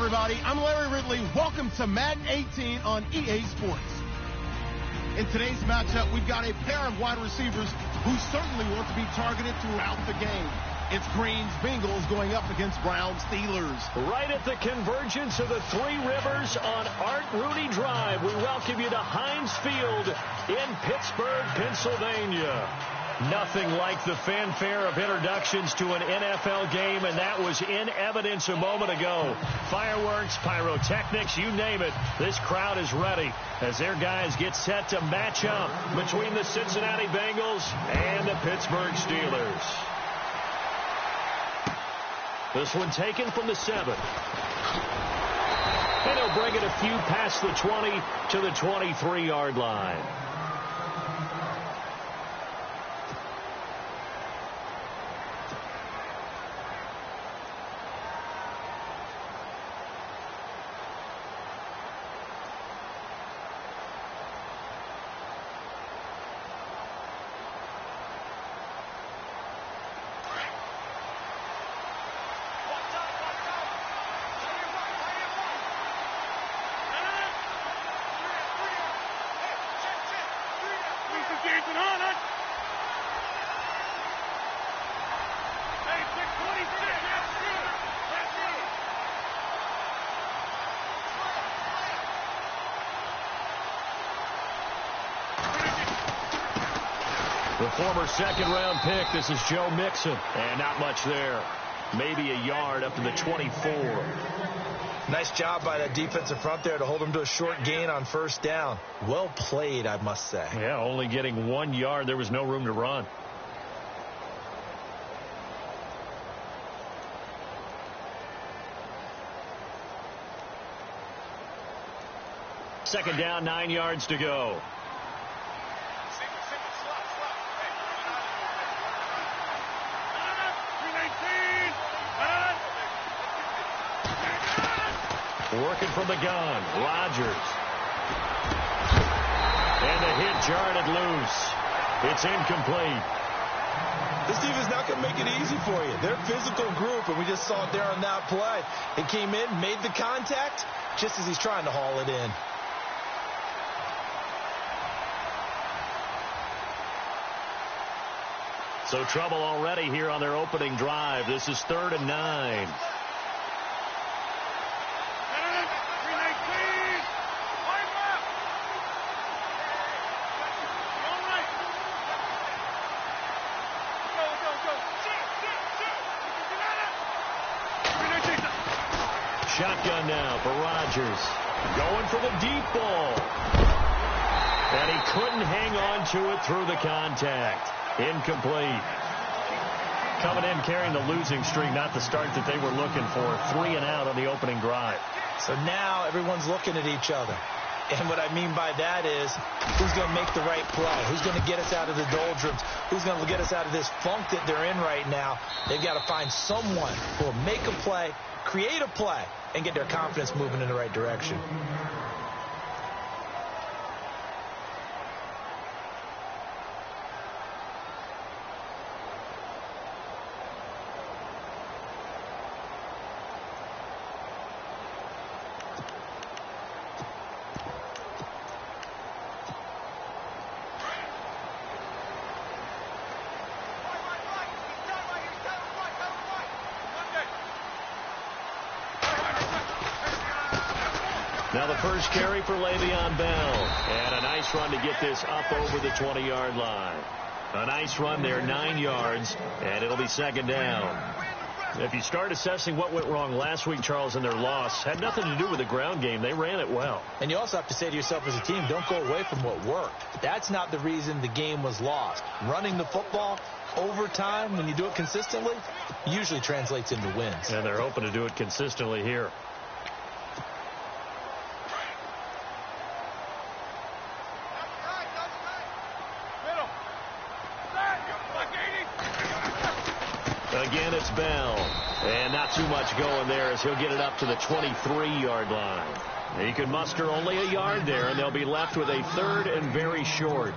everybody. I'm Larry Ridley. Welcome to Madden 18 on EA Sports. In today's matchup, we've got a pair of wide receivers who certainly want to be targeted throughout the game. It's Green's Bengals going up against Brown's Steelers. Right at the convergence of the Three Rivers on Art Rooney Drive, we welcome you to Heinz Field in Pittsburgh, Pennsylvania. Nothing like the fanfare of introductions to an NFL game, and that was in evidence a moment ago. Fireworks, pyrotechnics, you name it. This crowd is ready as their guys get set to match up between the Cincinnati Bengals and the Pittsburgh Steelers. This one taken from the 7. And he'll bring it a few past the 20 to the 23-yard line. The former second-round pick, this is Joe Mixon. And not much there. Maybe a yard up to the 24. Nice job by that defensive front there to hold him to a short gain on first down. Well played, I must say. Yeah, only getting 1 yard. There was no room to run. Second down, 9 yards to go. Working from the gun, Rodgers. And the hit jarred it loose. It's incomplete. This defense not going to make it easy for you. They're a physical group, and we just saw it there on that play. It came in, made the contact, just as he's trying to haul it in. So trouble already here on their opening drive. This is 3rd and 9. Shotgun now for Rodgers. Going for the deep ball. And he couldn't hang on to it through the contact. Incomplete. Coming in carrying the losing streak, not the start that they were looking for. 3 and out on the opening drive. So now everyone's looking at each other. And what I mean by that is, who's going to make the right play? Who's going to get us out of the doldrums? Who's going to get us out of this funk that they're in right now? They've got to find someone who will make a play, create a play, and get their confidence moving in the right direction. Now the first carry for Le'Veon Bell. And a nice run to get this up over the 20-yard line. A nice run there, 9 yards, and it'll be second down. If you start assessing what went wrong last week, Charles, in their loss, had nothing to do with the ground game. They ran it well. And you also have to say to yourself as a team, don't go away from what worked. That's not the reason the game was lost. Running the football over time, when you do it consistently, usually translates into wins. And they're hoping to do it consistently here. Again, it's Bell. And not too much going there as he'll get it up to the 23-yard line. He can muster only a yard there, and they'll be left with a 3rd and very short.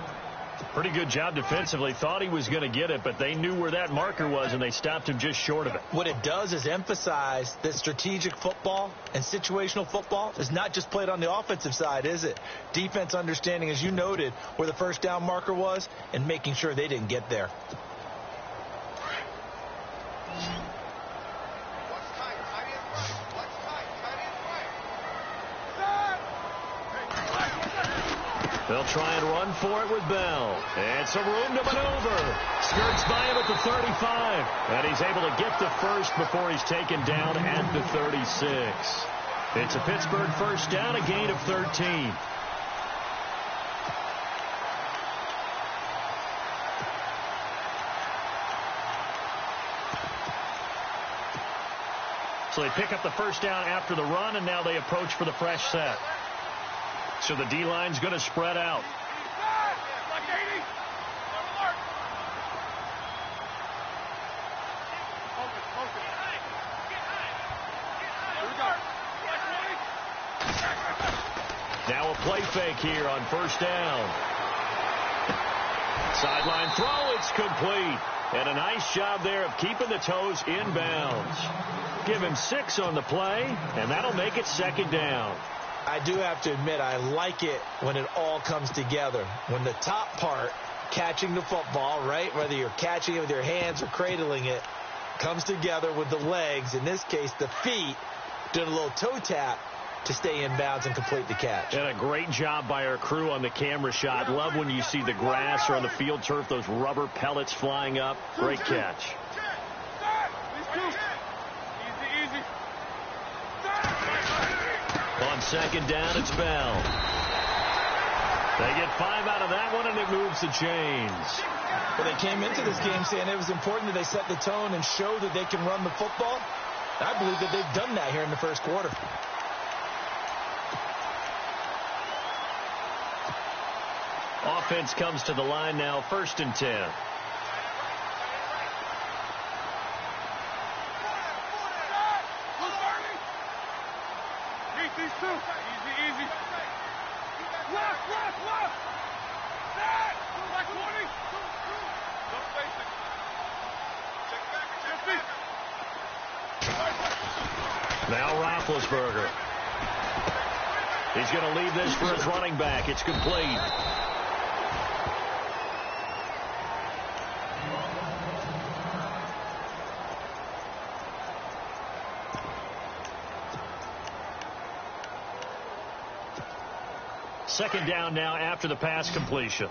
Pretty good job defensively. Thought he was going to get it, but they knew where that marker was, and they stopped him just short of it. What it does is emphasize that strategic football and situational football is not just played on the offensive side, is it? Defense understanding, as you noted, where the first down marker was and making sure they didn't get there. They'll try and run for it with Bell. And some room to maneuver. Skirts by him at the 35. And he's able to get to first before he's taken down at the 36. It's a Pittsburgh first down, a gain of 13. So they pick up the first down after the run, and now they approach for the fresh set. So the D-line's going to spread out. Now a play fake here on first down. Sideline throw, it's complete. And a nice job there of keeping the toes inbounds. Give him 6 on the play, and that'll make it second down. I do have to admit, I like it when it all comes together. When the top part, catching the football, right, whether you're catching it with your hands or cradling it, comes together with the legs, in this case the feet, doing a little toe tap to stay in bounds and complete the catch. And a great job by our crew on the camera shot. Love when you see the grass or on the field turf, those rubber pellets flying up. Great catch. On second down, it's Bell. They get 5 out of that one, and it moves the chains. Well, they came into this game saying it was important that they set the tone and show that they can run the football. I believe that they've done that here in the first quarter. Offense comes to the line now, 1st and 10. These two. Easy. Left. Set. Like 20. Don't face it. Check back. Now Roethlisberger. He's going to leave this for his running back. It's complete. Second down now after the pass completion.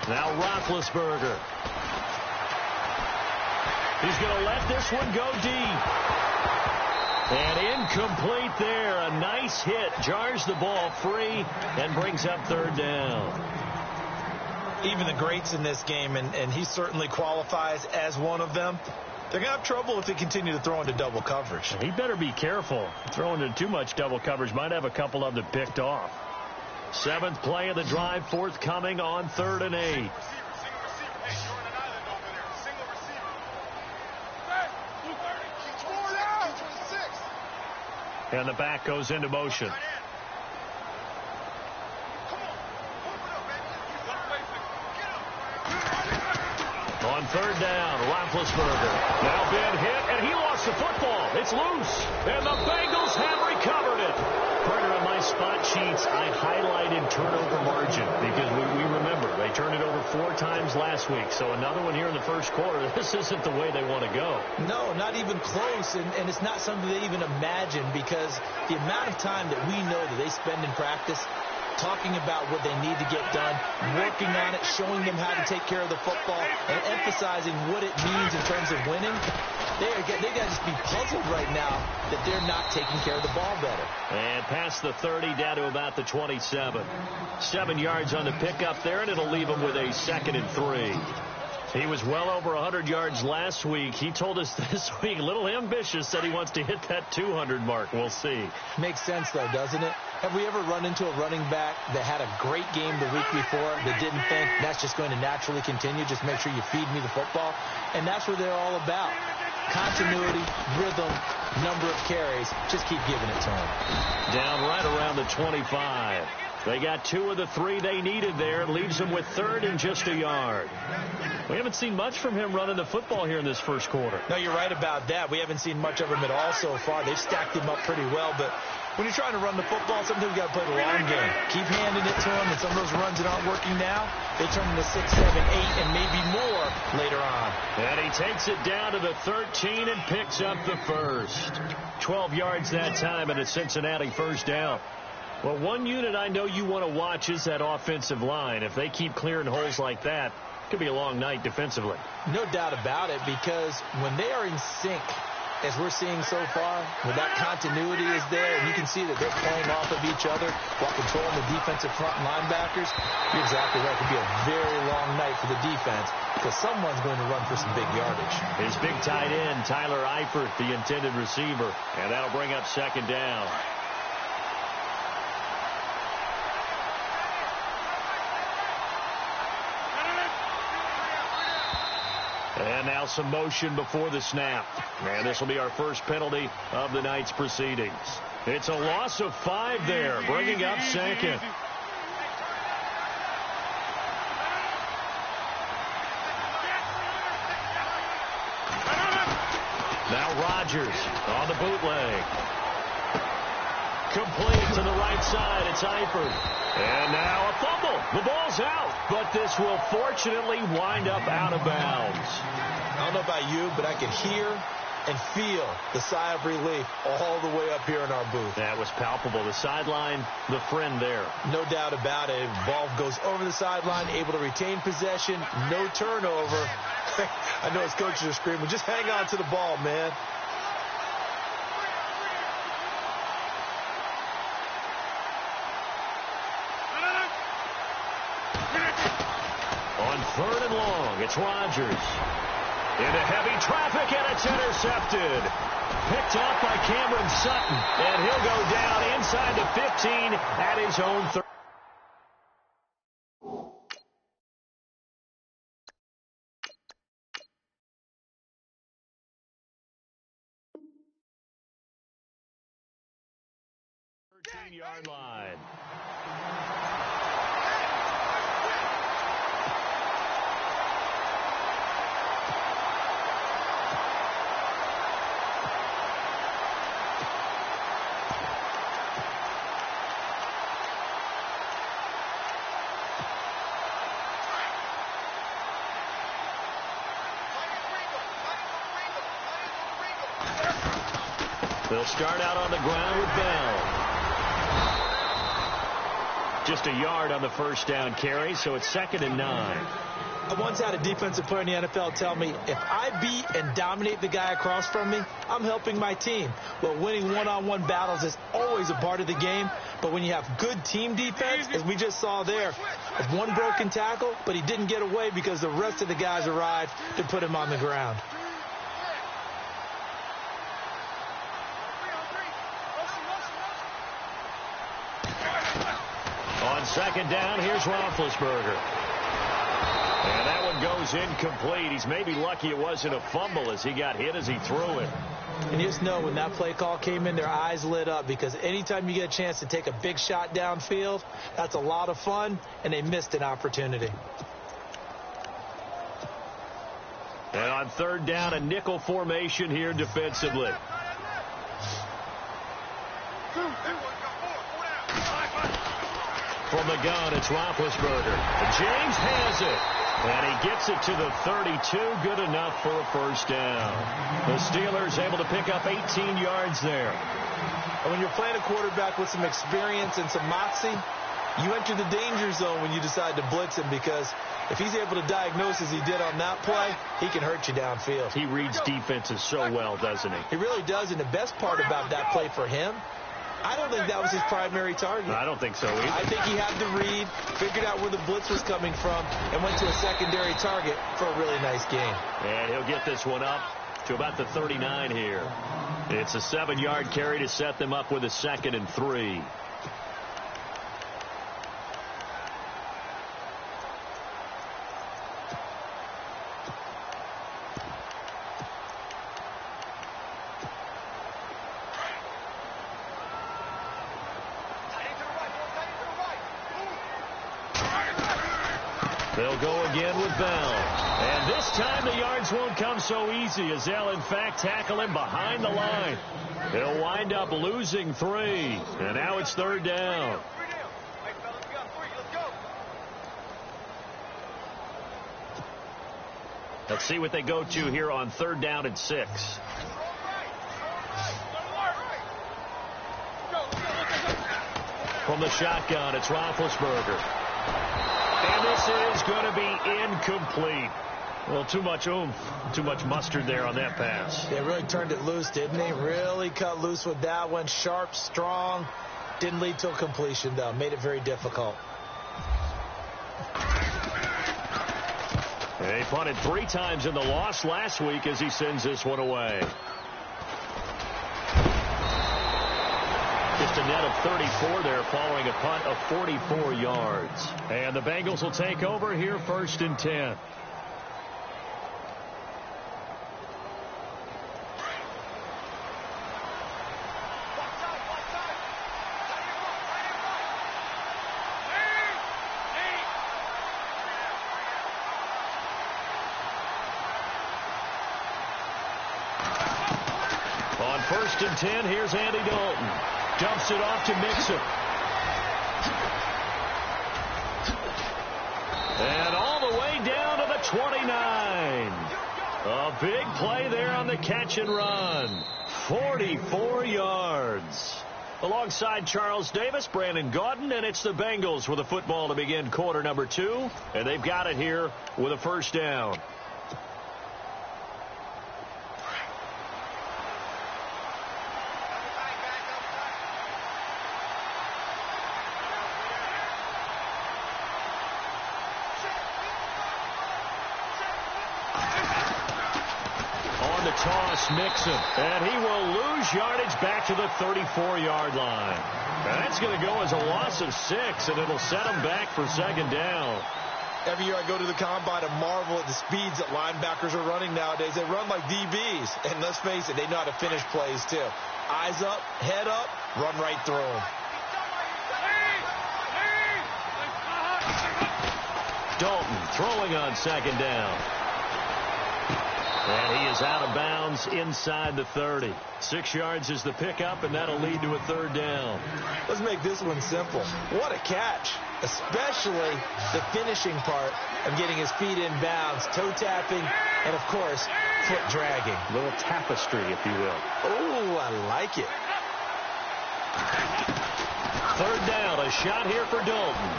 Now Roethlisberger. He's going to let this one go deep. And incomplete there. A nice hit. Jars the ball free and brings up 3rd down. Even the greats in this game, and he certainly qualifies as one of them, they're going to have trouble if they continue to throw into double coverage. He better be careful. Throwing into too much double coverage might have a couple of them picked off. 7th play of the drive, forthcoming on 3rd and 8. And the back goes into motion. On 3rd down, Roethlisberger. Now been hit, and he lost the football. It's loose, and the Bengals have recovered it. Partner, on my spot sheets, I highlighted turnover margin because we remember they turned it over 4 times last week. So another one here in the first quarter. This isn't the way they want to go. No, not even close, and it's not something they even imagine because the amount of time that we know that they spend in practice talking about what they need to get done, working on it, showing them how to take care of the football, and emphasizing what it means in terms of winning. They got to just be puzzled right now that they're not taking care of the ball better. And past the 30, down to about the 27. 7 yards on the pickup there, and it'll leave them with a 2nd and 3. He was well over 100 yards last week. He told us this week, a little ambitious, said he wants to hit that 200 mark. We'll see. Makes sense, though, doesn't it? Have we ever run into a running back that had a great game the week before that didn't think that's just going to naturally continue? Just make sure you feed me the football. And that's what they're all about. Continuity, rhythm, number of carries. Just keep giving it to him. Down right around the 25. They got 2 of the 3 they needed there. Leaves them with 3rd and just a yard. We haven't seen much from him running the football here in this first quarter. No, you're right about that. We haven't seen much of him at all so far. They've stacked him up pretty well, but When you're trying to run the football, sometimes you got to play the long game. Keep handing it to them, and some of those runs that aren't working now, they turn into 6, 7, 8, and maybe more later on. And he takes it down to the 13 and picks up the first. 12 yards that time and a Cincinnati first down. Well, one unit I know you want to watch is that offensive line. If they keep clearing holes like that, it could be a long night defensively. No doubt about it, because when they are in sync, as we're seeing so far, when that continuity is there, and you can see that they're playing off of each other while controlling the defensive front linebackers, you're exactly right. It could be a very long night for the defense because someone's going to run for some big yardage. His big tight end, Tyler Eifert, the intended receiver, and that'll bring up second down. And now some motion before the snap. And this will be our first penalty of the night's proceedings. It's a loss of 5 there, bringing up second. Now Rodgers on the bootleg. Complete to the right side. It's Eifert. And now a fumble. The ball's out. But this will fortunately wind up out of bounds. I don't know about you, but I can hear and feel the sigh of relief all the way up here in our booth. That was palpable. The sideline, the friend there. No doubt about it. Ball goes over the sideline, able to retain possession, no turnover. I know his coaches are screaming, just hang on to the ball, man. On 3rd and long, it's Rodgers. Into heavy traffic, and it's intercepted. Picked off by Cameron Sutton, and he'll go down inside the 15 at his own 30. Yard line. They'll start out on the ground with Bell. Just a yard on the first down carry, so it's 2nd and 9. I once had a defensive player in the NFL tell me, if I beat and dominate the guy across from me, I'm helping my team. Well, winning one-on-one battles is always a part of the game, but when you have good team defense, as we just saw there, of one broken tackle, but he didn't get away because the rest of the guys arrived to put him on the ground. On 2nd down, here's Roethlisberger. And that one goes incomplete. He's maybe lucky it wasn't a fumble as he got hit as he threw it. And you just know when that play call came in, their eyes lit up because anytime you get a chance to take a big shot downfield, that's a lot of fun, and they missed an opportunity. And on 3rd down, a nickel formation here defensively. From the gun, it's Roethlisberger. James has it. And he gets it to the 32. Good enough for a first down. The Steelers able to pick up 18 yards there. And when you're playing a quarterback with some experience and some moxie, you enter the danger zone when you decide to blitz him because if he's able to diagnose as he did on that play, he can hurt you downfield. He reads defenses so well, doesn't he? He really does. And the best part about that play for him, I don't think that was his primary target. I don't think so either. I think he had the read, figured out where the blitz was coming from, and went to a secondary target for a really nice gain. And he'll get this one up to about the 39 here. It's a 7-yard carry to set them up with a 2nd and 3. They'll go again with Bell. And this time the yards won't come so easy as they'll, in fact, tackle him behind the line. He'll wind up losing 3. And now it's 3rd down. Let's see what they go to here on 3rd down and 6. From the shotgun, it's Roethlisberger. And this is going to be incomplete. Well, too much oomph, too much mustard there on that pass. They really turned it loose, didn't they? Really cut loose with that one. Sharp, strong. Didn't lead to a completion, though. Made it very difficult. They punted 3 times in the loss last week as he sends this one away. Just a net of 34 there following a punt of 44 yards. And the Bengals will take over here 1st and 10. On 1st and 10, here's Andy Dalton. Dumps it off to Mixon. And all the way down to the 29. A big play there on the catch and run. 44 yards. Alongside Charles Davis, Brandon Gaudin, and it's the Bengals with the football to begin quarter number 2. And they've got it here with a 1st down. Toss Mixon, and he will lose yardage back to the 34-yard line. That's going to go as a loss of 6, and it'll set him back for 2nd down. Every year I go to the combine and marvel at the speeds that linebackers are running nowadays. They run like DBs, and let's face it, they know how to finish plays too. Eyes up, head up, run right through them. Dalton throwing on 2nd down. And he is out of bounds inside the 30. 6 yards is the pickup, and that'll lead to a 3rd down. Let's make this one simple. What a catch, especially the finishing part of getting his feet in bounds, toe tapping, and, of course, foot dragging. A little tapestry, if you will. Oh, I like it. 3rd down, a shot here for Dalton.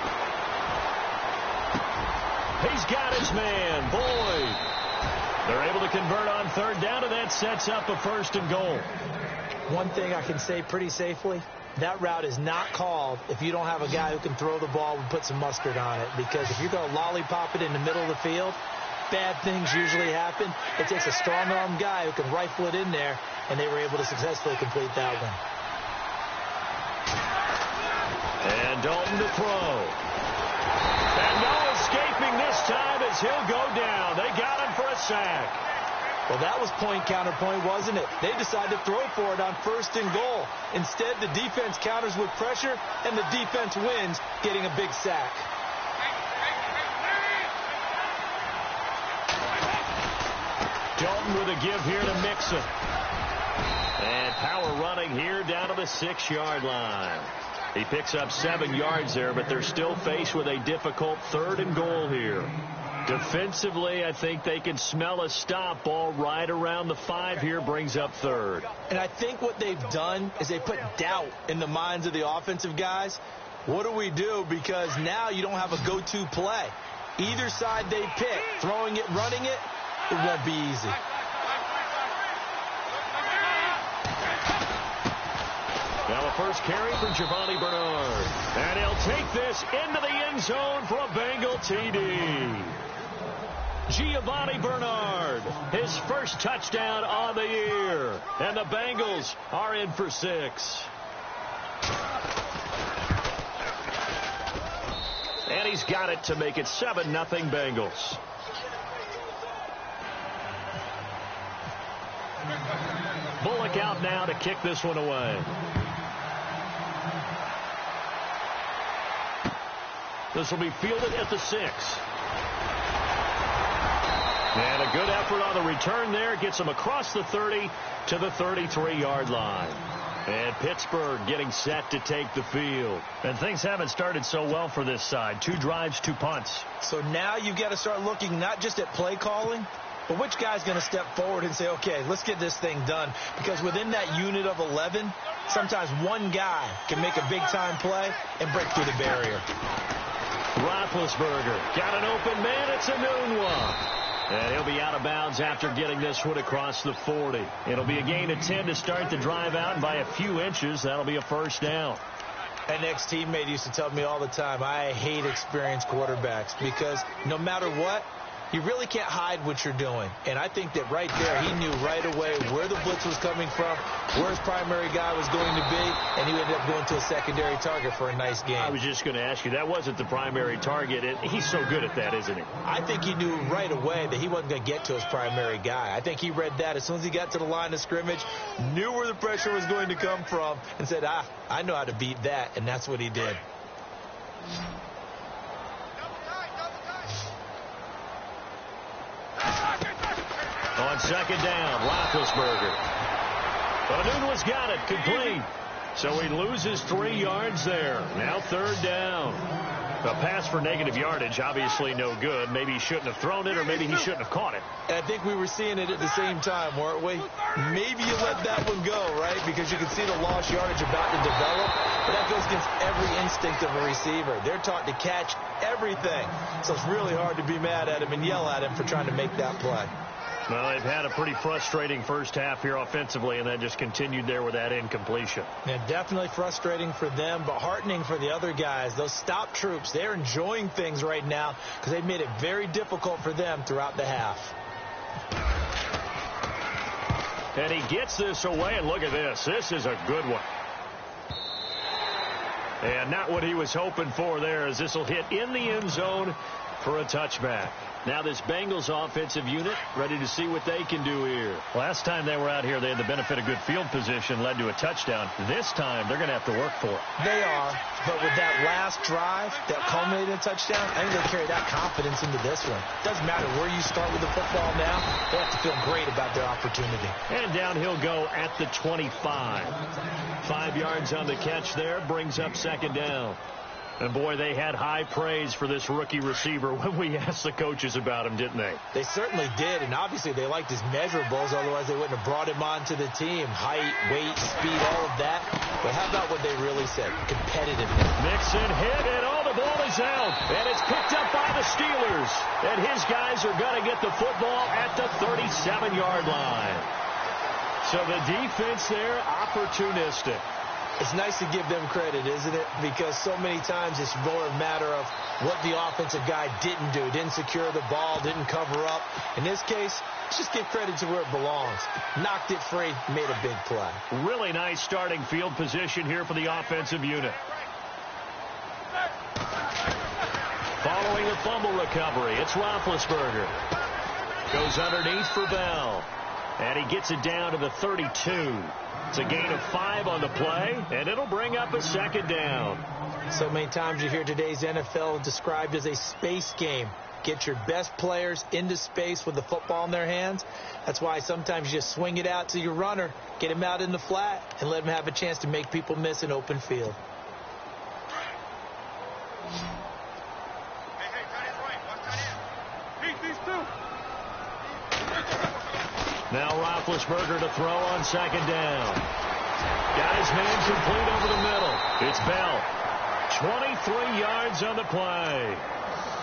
He's got his man, Boyd. They're able to convert on 3rd down, and that sets up a 1st and goal. One thing I can say pretty safely, that route is not called if you don't have a guy who can throw the ball and put some mustard on it. Because if you're going to lollipop it in the middle of the field, bad things usually happen. It takes a strong-arm guy who can rifle it in there, and they were able to successfully complete that one. And Dalton to throw. And no escaping this time as he'll go down. They got him for a sack. Well, that was point counterpoint, wasn't it? They decided to throw for it on 1st and goal. Instead, the defense counters with pressure, and the defense wins, getting a big sack. Dalton with a give here to Mixon. And power running here down to the 6-yard line. He picks up 7 yards there, but they're still faced with a difficult 3rd and goal here. Defensively, I think they can smell a stop ball right around the 5 here, brings up 3rd. And I think what they've done is they put doubt in the minds of the offensive guys. What do we do? Because now you don't have a go-to play. Either side they pick, throwing it, running it, it won't be easy. Now a first carry from Giovanni Bernard. And he'll take this into the end zone for a Bengal TD. Giovanni Bernard, his first touchdown on the year. And the Bengals are in for 6. And he's got it to make it 7-0 Bengals. Bullock out now to kick this one away. This will be fielded at the 6. A good effort on the return there. Gets him across the 30 to the 33-yard line. And Pittsburgh getting set to take the field. And things haven't started so well for this side. 2 drives, 2 punts. So now you've got to start looking not just at play calling, but which guy's going to step forward and say, okay, let's get this thing done. Because within that unit of 11, sometimes one guy can make a big-time play and break through the barrier. Roethlisberger got an open man. It's a noon one. And he'll be out of bounds after getting this one across the 40. It'll be a gain of 10 to start the drive out, and by a few inches, that'll be a first down. An ex-teammate used to tell me all the time, I hate experienced quarterbacks because no matter what, you really can't hide what you're doing. And I think that right there, he knew right away where the blitz was coming from, where his primary guy was going to be, and he ended up going to a secondary target for a nice game. I was just going to ask you, that wasn't the primary target. He's so good at that, isn't he? I think he knew right away that he wasn't going to get to his primary guy. I think he read that as soon as he got to the line of scrimmage, knew where the pressure was going to come from, and said, I know how to beat that, and that's what he did. On second down, Roethlisberger. Onunwa's got it, complete. So he loses 3 yards there. Now third down. A pass for negative yardage, obviously no good. Maybe he shouldn't have thrown it, or maybe he shouldn't have caught it. And I think we were seeing it at the same time, weren't we? Maybe you let that one go, right? Because you can see the lost yardage about to develop. But that goes against every instinct of a receiver. They're taught to catch everything. So it's really hard to be mad at him and yell at him for trying to make that play. Well, they've had a pretty frustrating first half here offensively, and then just continued there with that incompletion. Yeah, definitely frustrating for them, but heartening for the other guys. Those stop troops, they're enjoying things right now because they've made it very difficult for them throughout the half. And he gets this away, and look at this. This is a good one. And not what he was hoping for there, as this will hit in the end zone for a touchback. Now this Bengals offensive unit ready to see what they can do here. Last time they were out here, they had the benefit of good field position, led to a touchdown. This time, they're going to have to work for it. They are, but with that last drive that culminated in a touchdown, I think they carry that confidence into this one. Doesn't matter where you start with the football now, they have to feel great about their opportunity. And down he'll go at the 25. 5 yards on the catch there, brings up second down. And, boy, they had high praise for this rookie receiver when we asked the coaches about him, didn't they? They certainly did, and obviously they liked his measurables. Otherwise, they wouldn't have brought him onto the team. Height, weight, speed, all of that. But how about what they really said? Competitiveness. Mixon hit, and the ball is out. And it's picked up by the Steelers. And his guys are going to get the football at the 37-yard line. So the defense there, opportunistic. It's nice to give them credit, isn't it? Because so many times it's more a matter of what the offensive guy didn't do. Didn't secure the ball, didn't cover up. In this case, let's just give credit to where it belongs. Knocked it free, made a big play. Really nice starting field position here for the offensive unit. Following the fumble recovery, it's Roethlisberger. Goes underneath for Bell. And he gets it down to the 32. It's a gain of 5 on the play, and it'll bring up a second down. So many times you hear today's NFL described as a space game. Get your best players into space with the football in their hands. That's why sometimes you just swing it out to your runner, get him out in the flat, and let him have a chance to make people miss an open field. Now Roethlisberger to throw on second down. Got his man complete over the middle. It's Bell. 23 yards on the play.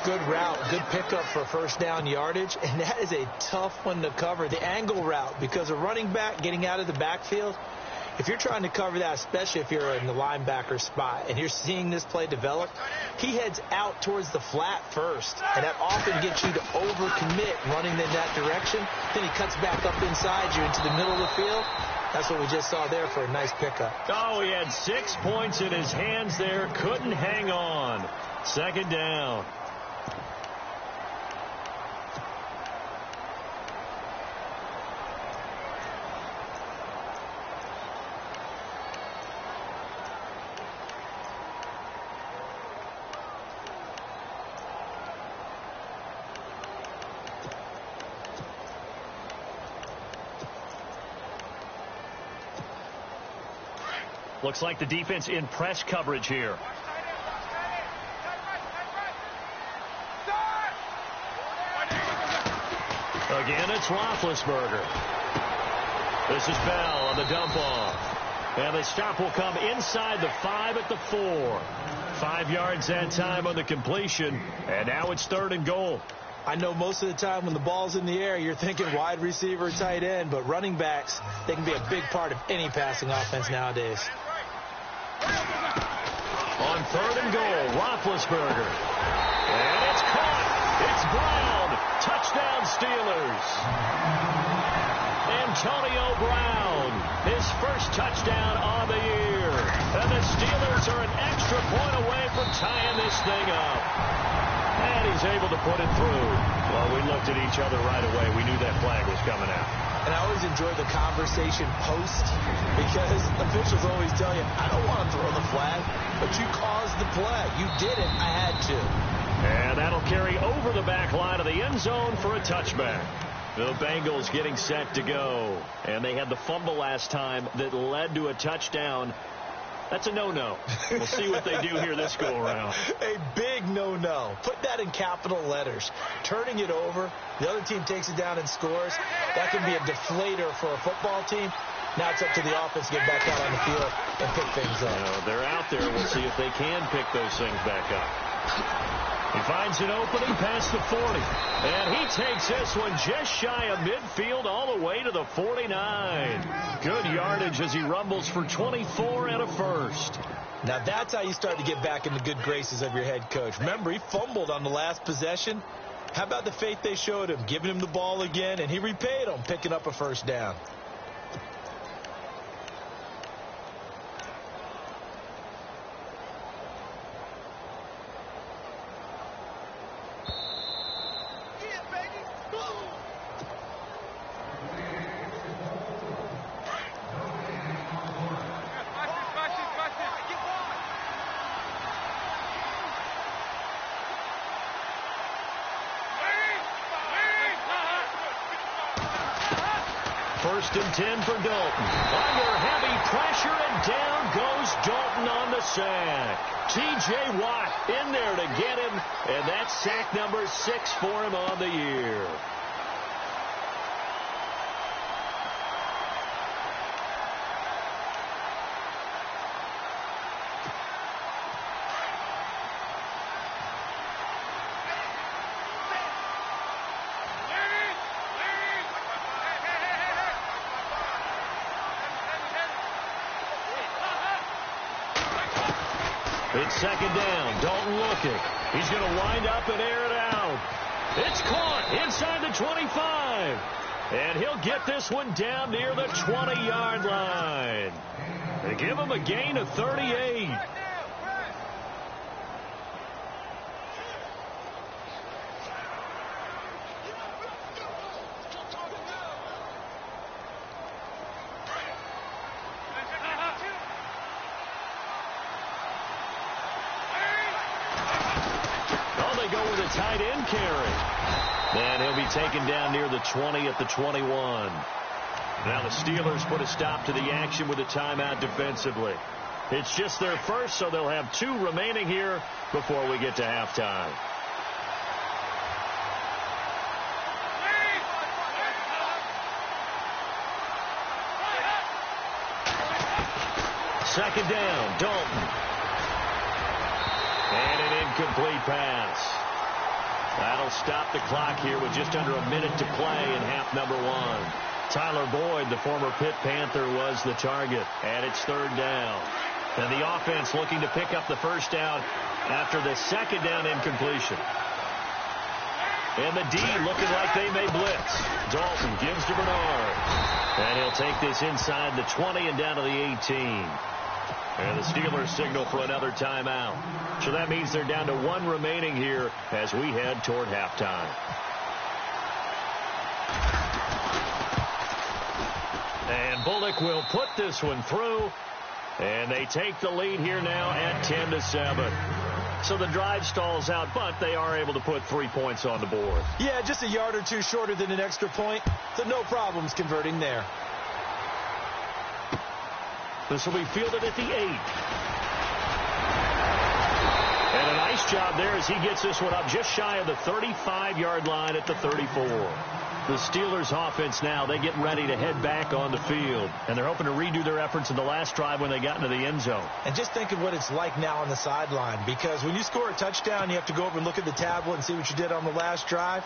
Good route, good pickup for first down yardage, and that is a tough one to cover, the angle route, because a running back getting out of the backfield, if you're trying to cover that, especially if you're in the linebacker spot and you're seeing this play develop, he heads out towards the flat first, and that often gets you to overcommit running in that direction. Then he cuts back up inside you into the middle of the field. That's what we just saw there for a nice pickup. Oh, he had 6 points in his hands there. Couldn't hang on. Second down. Looks like the defense in press coverage here. Again, it's Roethlisberger. This is Bell on the dump off. And the stop will come inside the 5 at the 4. 5 yards that time on the completion. And now it's 3rd and goal. I know most of the time when the ball's in the air, you're thinking wide receiver, tight end, but running backs, they can be a big part of any passing offense nowadays. On 3rd and goal, Roethlisberger. And it's caught. It's Brown. Touchdown, Steelers. Antonio Brown, his first touchdown on the year. And the Steelers are an extra point away from tying this thing up. And he's able to put it through. Well, we looked at each other right away. We knew that flag was coming out. And I always enjoy the conversation post because officials always tell you, I don't want to throw the flag, but you caused the play. You did it. I had to. And that'll carry over the back line of the end zone for a touchback. The Bengals getting set to go. And they had the fumble last time that led to a touchdown. That's a no-no. We'll see what they do here this go-around. A big no-no. Put that in capital letters. Turning it over, the other team takes it down and scores. That can be a deflator for a football team. Now it's up to the offense to get back out on the field and pick things up. No, they're out there. We'll see if they can pick those things back up. He finds an opening past the 40. And he takes this one just shy of midfield all the way to the 49. Good yardage as he rumbles for 24 and a first. Now that's how you start to get back in the good graces of your head coach. Remember, he fumbled on the last possession. How about the faith they showed him, giving him the ball again, and he repaid them, picking up a first down. First and 10 for Dalton. Under heavy pressure, and down goes Dalton on the sack. T.J. Watt in there to get him, and that's sack number 6 for him on the year. It's second down. Dalton looking. He's going to wind up and air it out. It's caught inside the 25. And he'll get this one down near the 20-yard line. They give him a gain of 38. Tight end carry. And he'll be taken down near the 20 at the 21. Now the Steelers put a stop to the action with a timeout defensively. It's just their first, so they'll have 2 remaining here before we get to halftime. Second down, Dalton. And an incomplete pass. That'll stop the clock here with just under a minute to play in half number 1. Tyler Boyd, the former Pitt Panther, was the target. And it's 3rd down. And the offense looking to pick up the first down after the second down incompletion. And the D looking like they may blitz. Dalton gives to Bernard. And he'll take this inside the 20 and down to the 18. And the Steelers signal for another timeout. So that means they're down to 1 remaining here as we head toward halftime. And Bullock will put this one through. And they take the lead here now at 10-7. So the drive stalls out, but they are able to put 3 points on the board. Yeah, just a yard or 2 shorter than an extra point. So no problems converting there. This will be fielded at the 8. And a nice job there as he gets this one up just shy of the 35-yard line at the 34. The Steelers offense now, they get ready to head back on the field. And they're hoping to redo their efforts in the last drive when they got into the end zone. And just think of what it's like now on the sideline. Because when you score a touchdown, you have to go over and look at the tablet and see what you did on the last drive.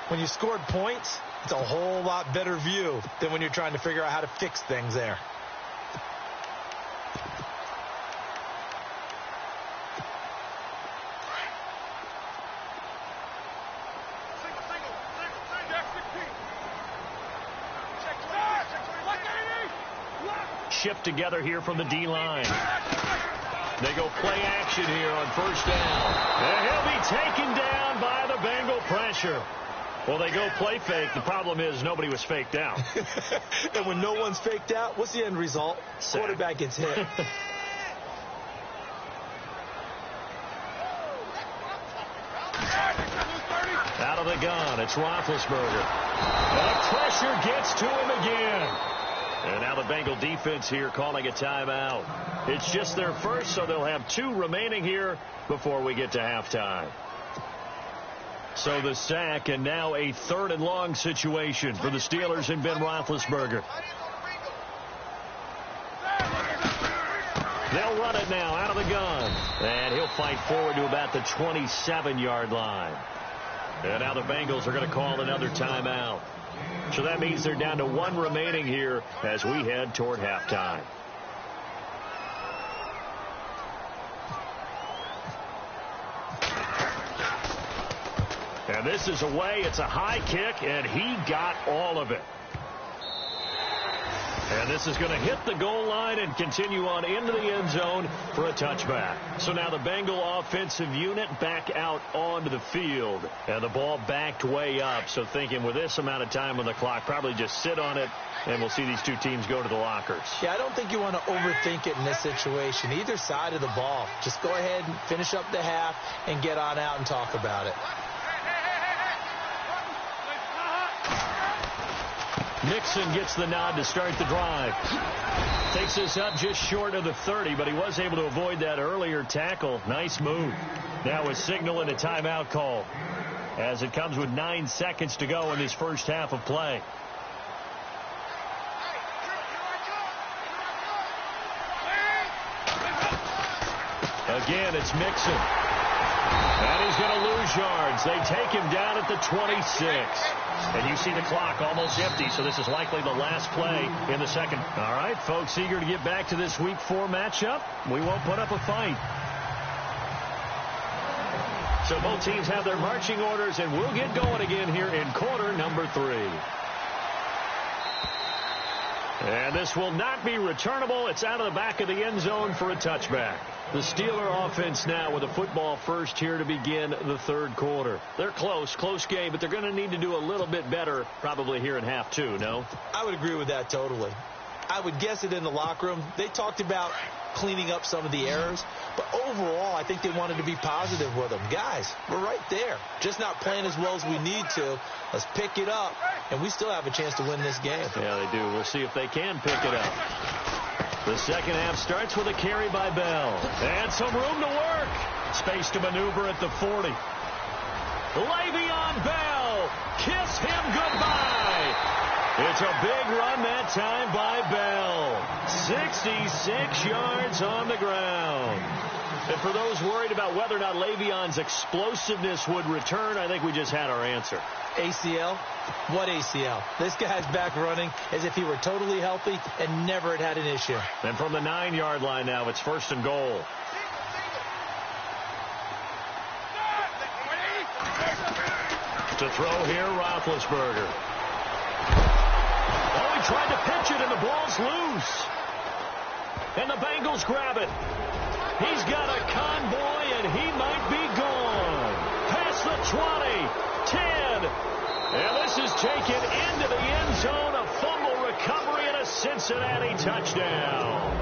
When you scored points, it's a whole lot better view than when you're trying to figure out how to fix things there. Shift together here from the D-line. They go play action here on first down. And he'll be taken down by the Bengal pressure. Well, they go play fake. The problem is nobody was faked out. And when no one's faked out, what's the end result? Sack. Quarterback gets hit. Out of the gun, it's Roethlisberger. The pressure gets to him again. And now the Bengal defense here calling a timeout. It's just their first, so they'll have 2 remaining here before we get to halftime. So the sack, and now a 3rd and long situation for the Steelers and Ben Roethlisberger. They'll run it now out of the gun. And he'll fight forward to about the 27-yard line. And now the Bengals are going to call another timeout. So that means they're down to 1 remaining here as we head toward halftime. And this is away. It's a high kick, and he got all of it. And this is going to hit the goal line and continue on into the end zone for a touchback. So now the Bengal offensive unit back out onto the field. And the ball backed way up. So thinking with this amount of time on the clock, probably just sit on it, and we'll see these 2 teams go to the lockers. Yeah, I don't think you want to overthink it in this situation. Either side of the ball. Just go ahead and finish up the half and get on out and talk about it. Mixon gets the nod to start the drive. Takes this up just short of the 30, but he was able to avoid that earlier tackle. Nice move. Now a signal and a timeout call as it comes with 9 seconds to go in this first half of play. Again, it's Mixon. And he's going to lose yards. They take him down at the 26. And you see the clock almost empty, so this is likely the last play in the second. All right, folks, eager to get back to this Week 4 matchup. We won't put up a fight. So both teams have their marching orders, and we'll get going again here in quarter number 3. And this will not be returnable. It's out of the back of the end zone for a touchback. The Steeler offense now with a football first here to begin the 3rd quarter. They're close game, but they're going to need to do a little bit better probably here in half 2, no? I would agree with that totally. I would guess it in the locker room. They talked about cleaning up some of the errors, but overall I think they wanted to be positive with them. Guys, we're right there. Just not playing as well as we need to. Let's pick it up, and we still have a chance to win this game. Yeah, they do. We'll see if they can pick it up. The second half starts with a carry by Bell. And some room to work. Space to maneuver at the 40. Le'Veon Bell. Kiss him goodbye. It's a big run that time by Bell. 66 yards on the ground. And for those worried about whether or not Le'Veon's explosiveness would return, I think we just had our answer. ACL? What ACL? This guy's back running as if he were totally healthy and never had an issue. And from the 9-yard line now, it's 1st and goal. To throw here, Roethlisberger. Oh, he tried to pitch it, and the ball's loose. And the Bengals grab it. He's got a convoy, and he might be gone. Past the 20, 10. And this is taken into the end zone. A fumble recovery and a Cincinnati touchdown.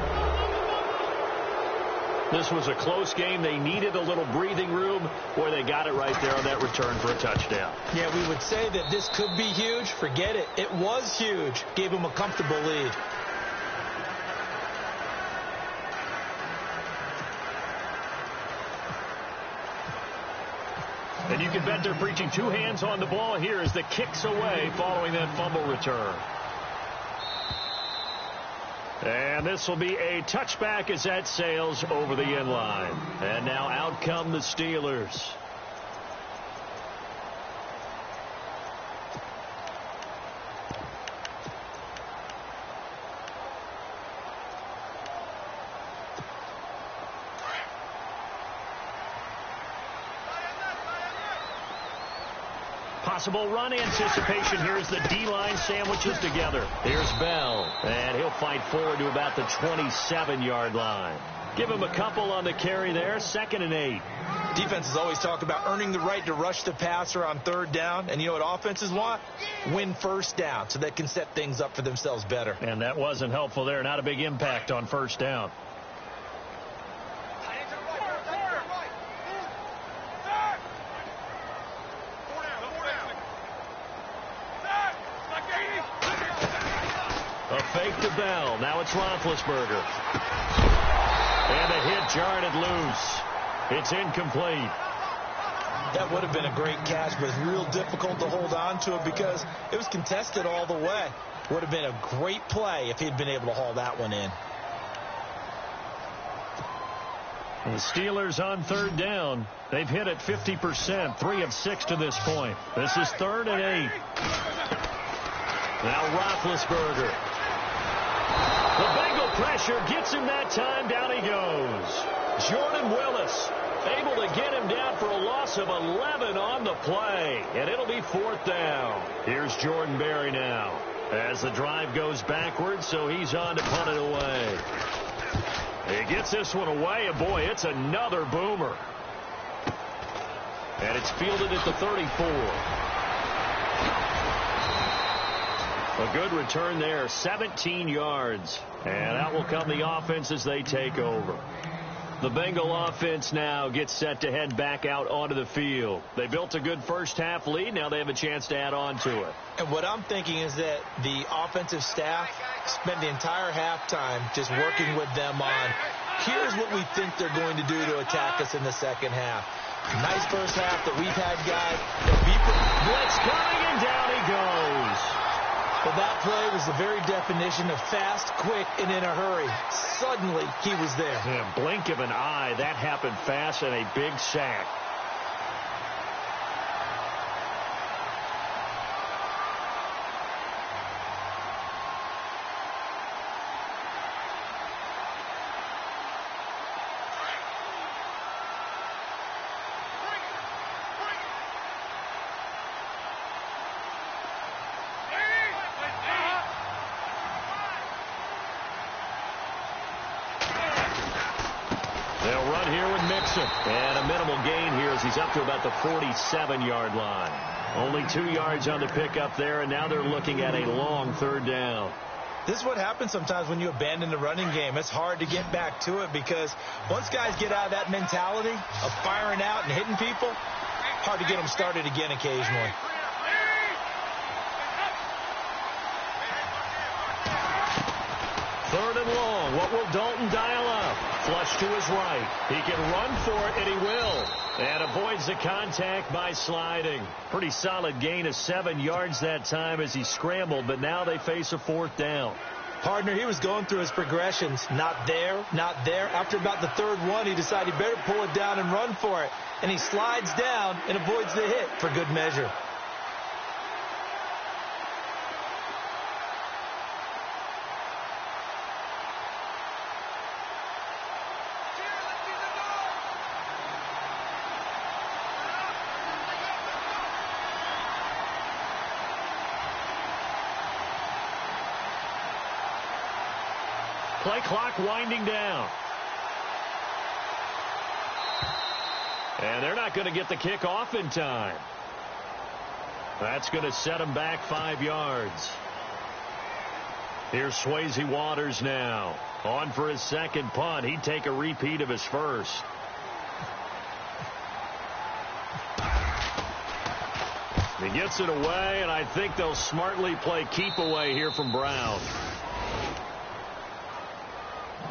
This was a close game. They needed a little breathing room. Boy, they got it right there on that return for a touchdown. Yeah, we would say that this could be huge. Forget it. It was huge. Gave them a comfortable lead. And you can bet they're preaching two hands on the ball here as the kick's away following that fumble return. And this will be a touchback as that sails over the end line. And now out come the Steelers. Possible run anticipation here as the D-line sandwiches together. Here's Bell, and he'll fight forward to about the 27-yard line. Give him a couple on the carry there, 2nd and 8. Defense has always talked about earning the right to rush the passer on 3rd down, and you know what offenses want? Win 1st down so they can set things up for themselves better. And that wasn't helpful there. Not a big impact on 1st down. A fake to Bell. Now it's Roethlisberger. And a hit jarred it loose. It's incomplete. That would have been a great catch, but it's real difficult to hold on to it because it was contested all the way. Would have been a great play if he'd been able to haul that one in. The Steelers on 3rd down. They've hit it 50%, 3 of 6 to this point. This is 3rd and 8. Now Roethlisberger. The Bengal pressure gets him that time. Down he goes. Jordan Willis able to get him down for a loss of 11 on the play. And it'll be 4th down. Here's Jordan Berry now as the drive goes backwards, so he's on to punt it away. He gets this one away, and boy, it's another boomer. And it's fielded at the 34. A good return there, 17 yards. And out will come the offense as they take over. The Bengal offense now gets set to head back out onto the field. They built a good first half lead. Now they have a chance to add on to it. And what I'm thinking is that the offensive staff spent the entire halftime just working with them on, here's what we think they're going to do to attack us in the second half. Nice first half that we've had, guys. Blitz coming, and down he goes. Well, that play was the very definition of fast, quick, and in a hurry. Suddenly, he was there. Yeah, blink of an eye. That happened fast and a big sack. They'll run here with Mixon. And a minimal gain here as he's up to about the 47-yard line. Only 2 yards on the pickup there, and now they're looking at a long 3rd down. This is what happens sometimes when you abandon the running game. It's hard to get back to it because once guys get out of that mentality of firing out and hitting people, hard to get them started again occasionally. Third and long. What will Dalton dial up? Flush to his right. He can run for it, and he will. And avoids the contact by sliding. Pretty solid gain of 7 yards that time as he scrambled, but now they face a 4th down. Partner, he was going through his progressions. Not there, not there. After about the 3rd one, he decided he better pull it down and run for it. And he slides down and avoids the hit for good measure. Play clock winding down. And they're not going to get the kick off in time. That's going to set them back 5 yards. Here's Swayze Waters now. On for his second punt. He'd take a repeat of his first. He gets it away, and I think they'll smartly play keep away here from Brown.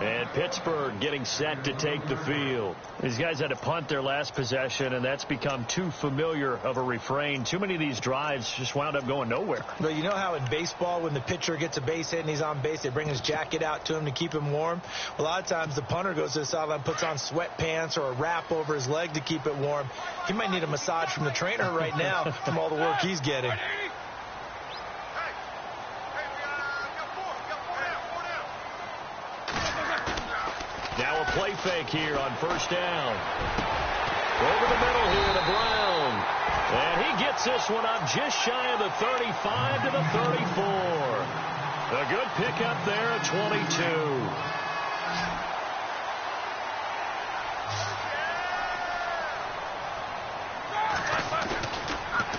And Pittsburgh getting set to take the field. These guys had to punt their last possession, and that's become too familiar of a refrain. Too many of these drives just wound up going nowhere. Well, you know how in baseball, when the pitcher gets a base hit and he's on base, they bring his jacket out to him to keep him warm? A lot of times the punter goes to the sideline, puts on sweatpants or a wrap over his leg to keep it warm. He might need a massage from the trainer right now from all the work he's getting. Now a play fake here on first down. Over the middle here to Brown. And he gets this one up just shy of the 35 to the 34. A good pickup there at 22.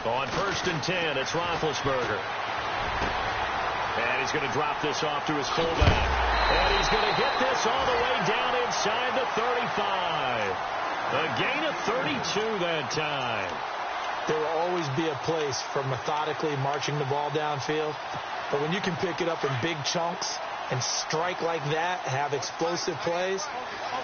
On first and 10, it's Roethlisberger. And he's going to drop this off to his fullback. And he's going to get this all the way down inside the 35. A gain of 32 that time. There will always be a place for methodically marching the ball downfield. But when you can pick it up in big chunks and strike like that, have explosive plays,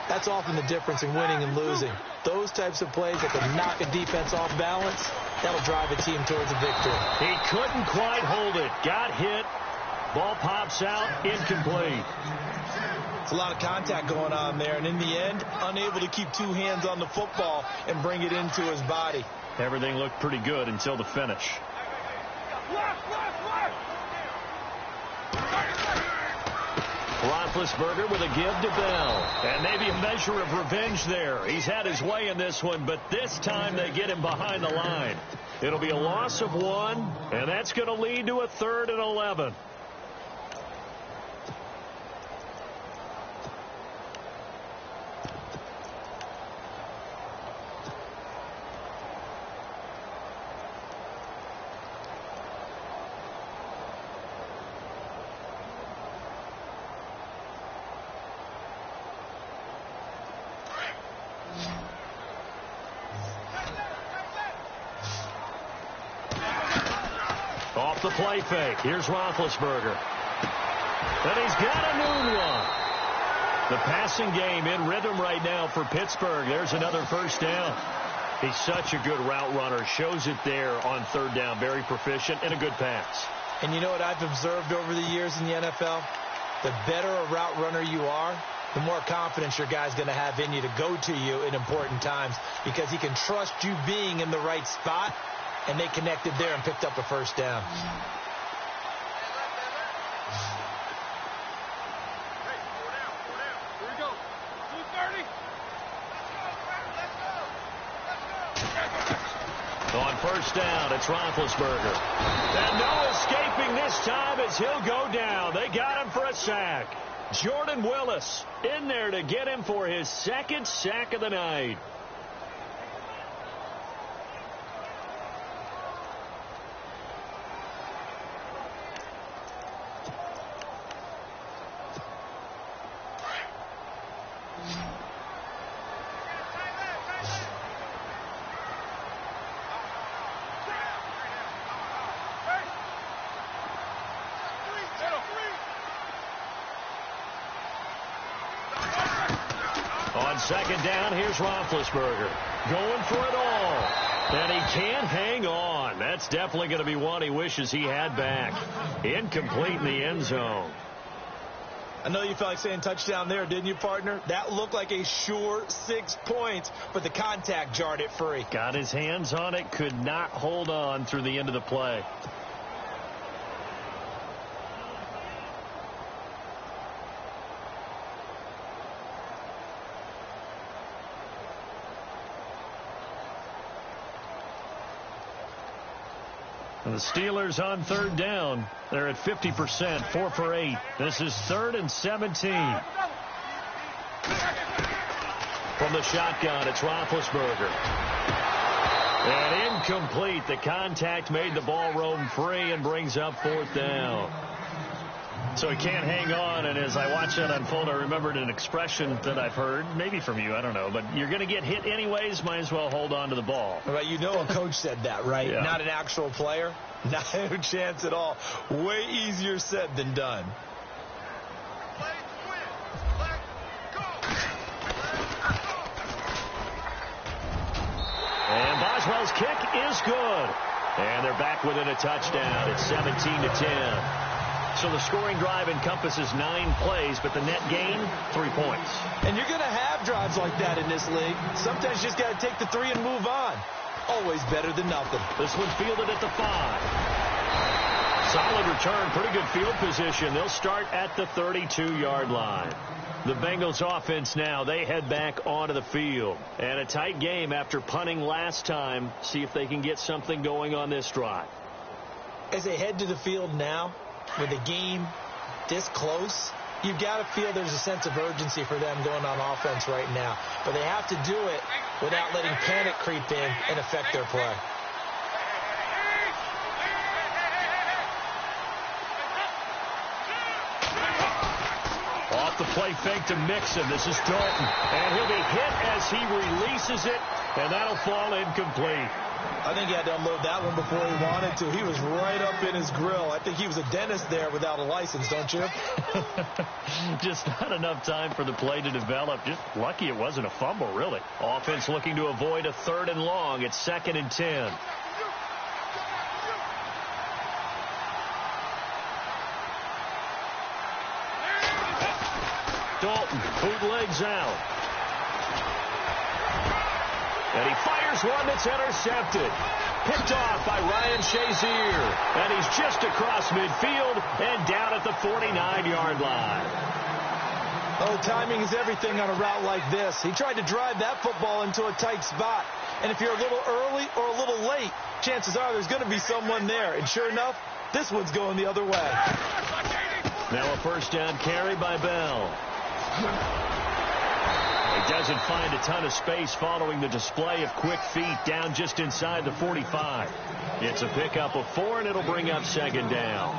that's often the difference in winning and losing. Those types of plays that can knock a defense off balance, that'll drive a team towards a victory. He couldn't quite hold it. Got hit. Ball pops out, incomplete. It's a lot of contact going on there, and in the end, unable to keep two hands on the football and bring it into his body. Everything looked pretty good until the finish. Roethlisberger with a give to Bell. And maybe a measure of revenge there. He's had his way in this one, but this time they get him behind the line. It'll be a loss of 1, and that's going to lead to a 3rd and 11. Off the play fake. Here's Roethlisberger. And he's got a new one. The passing game in rhythm right now for Pittsburgh. There's another first down. He's such a good route runner. Shows it there on 3rd down. Very proficient and a good pass. And you know what I've observed over the years in the NFL? The better a route runner you are, the more confidence your guy's going to have in you to go to you in important times because he can trust you being in the right spot. And they connected there and picked up a first down. On first down, it's Roethlisberger. And no escaping this time as he'll go down. They got him for a sack. Jordan Willis in there to get him for his 2nd sack of the night. On 2nd down, here's Roethlisberger. Going for it all. And he can't hang on. That's definitely going to be one he wishes he had back. Incomplete in the end zone. I know you felt like saying touchdown there, didn't you, partner? That looked like a sure 6 points, but the contact jarred it free. Got his hands on it, could not hold on through the end of the play. And the Steelers on 3rd down. They're at 50%, 4 for 8. This is 3rd and 17. From the shotgun, it's Roethlisberger. And incomplete. The contact made the ball roam free and brings up 4th down. So he can't hang on, and as I watch that unfold, I remembered an expression that I've heard, maybe from you, I don't know, but you're going to get hit anyways, might as well hold on to the ball. Well, you know a coach said that, right? Yeah. Not an actual player. Not a chance at all. Way easier said than done. Boswell's kick is good. And they're back within a touchdown. It's 17-10. So the scoring drive encompasses 9 plays, but the net gain, 3 points. And you're going to have drives like that in this league. Sometimes you just got to take the 3 and move on. Always better than nothing. This one fielded at the 5. Solid return, pretty good field position. They'll start at the 32-yard line. The Bengals offense now, they head back onto the field. And a tight game after punting last time. See if they can get something going on this drive. As they head to the field now, with a game this close, you've got to feel there's a sense of urgency for them going on offense right now. But they have to do it without letting panic creep in and affect their play. Off the play fake to Mixon. This is Dalton. And he'll be hit as he releases it, and that'll fall incomplete. I think he had to unload that one before he wanted to. He was right up in his grill. I think he was a dentist there without a license, don't you? Just not enough time for the play to develop. Just lucky it wasn't a fumble, really. Offense looking to avoid a 3rd and long. It's 2nd and 10. Dalton, bootlegs out. And he fires one that's intercepted. Picked off by Ryan Shazier. And he's just across midfield and down at the 49-yard line. Oh, timing is everything on a route like this. He tried to drive that football into a tight spot. And if you're a little early or a little late, chances are there's going to be someone there. And sure enough, this one's going the other way. Now a 1st down carry by Bell. He doesn't find a ton of space following the display of quick feet down just inside the 45. It's a pickup of 4, and it'll bring up 2nd down.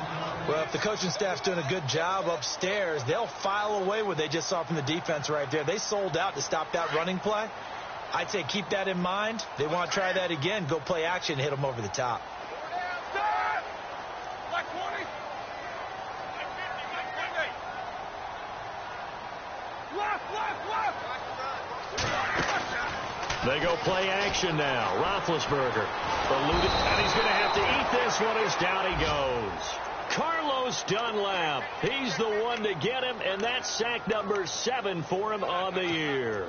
Well, if the coaching staff's doing a good job upstairs, they'll file away what they just saw from the defense right there. They sold out to stop that running play. I'd say keep that in mind. They want to try that again. Go play action, hit them over the top. They go play action now. Roethlisberger eluded, and he's going to have to eat this one as down he goes. Carlos Dunlap, he's the one to get him, and that's sack number 7 for him on the year.